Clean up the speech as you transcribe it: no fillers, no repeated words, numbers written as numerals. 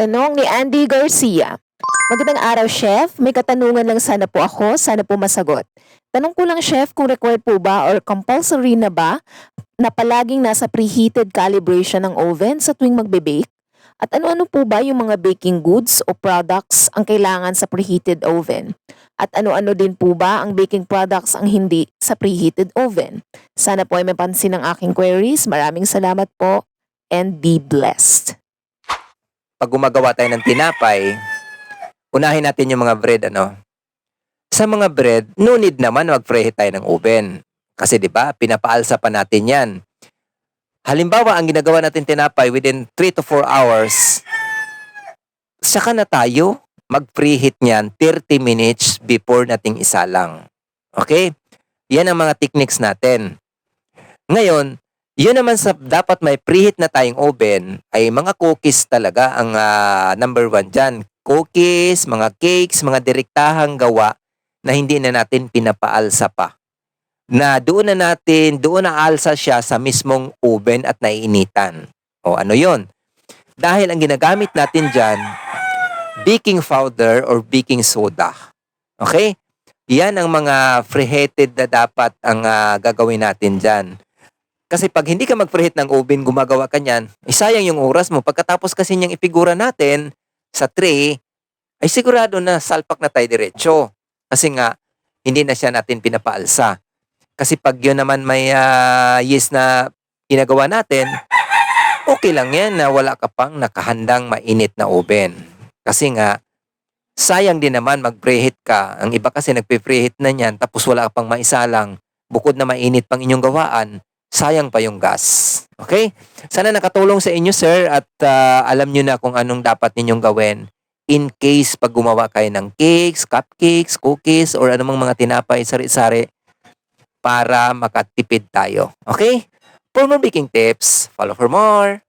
Tanong ni Andy Garcia. Magandang araw, Chef. May katanungan lang sana po ako. Sana po masagot. Tanong ko lang, Chef, kung required po ba or compulsory na ba na palaging nasa preheated calibration ng oven sa tuwing magbe-bake? At ano-ano po ba yung mga baking goods o products ang kailangan sa preheated oven? At ano-ano din po ba ang baking products ang hindi sa preheated oven? Sana po ay mapansin ang aking queries. Maraming salamat po and be blessed. Pag gumagawa tayo ng tinapay, unahin natin yung mga bread, Sa mga bread, no need naman mag-preheat tayo ng oven. Kasi 'di ba, pinapaalsa pa natin 'yan. Halimbawa, ang ginagawa natin tinapay within 3 to 4 hours, saka na tayo mag-preheat niyan 30 minutes before nating isalang. Okay? Yan ang mga techniques natin. Ngayon, yun naman sa dapat may preheat na tayong oven ay mga cookies talaga ang number one dyan. Cookies, mga cakes, mga direktahang gawa na hindi na natin pinapaalsa pa. Na doon na alsa siya sa mismong oven at naiinitan. O ano yon? Dahil ang ginagamit natin dyan, baking powder or baking soda. Okay? Yan ang mga preheated na dapat ang gagawin natin dyan. Kasi pag hindi ka mag-preheat ng oven, gumagawa ka niyan, sayang yung oras mo. Pagkatapos kasi niyang ipigura natin sa tray, ay sigurado na salpak na tayo diretso. Kasi nga, hindi na siya natin pinapaalsa. Kasi pag yun naman may yeast na ginagawa natin, okay lang yan na wala ka pang nakahandang mainit na oven. Kasi nga, sayang din naman mag-preheat ka. Ang iba kasi nagpe-preheat na niyan, tapos wala ka pang maisalang. Bukod na mainit pang inyong gawaan, sayang pa yung gas. Okay? Sana nakatulong sa inyo, sir, at alam nyo na kung anong dapat ninyong gawin in case pag gumawa kayo ng cakes, cupcakes, cookies, or anumang mga tinapay, sari-sari para makatipid tayo. Okay? For more baking tips, follow for more.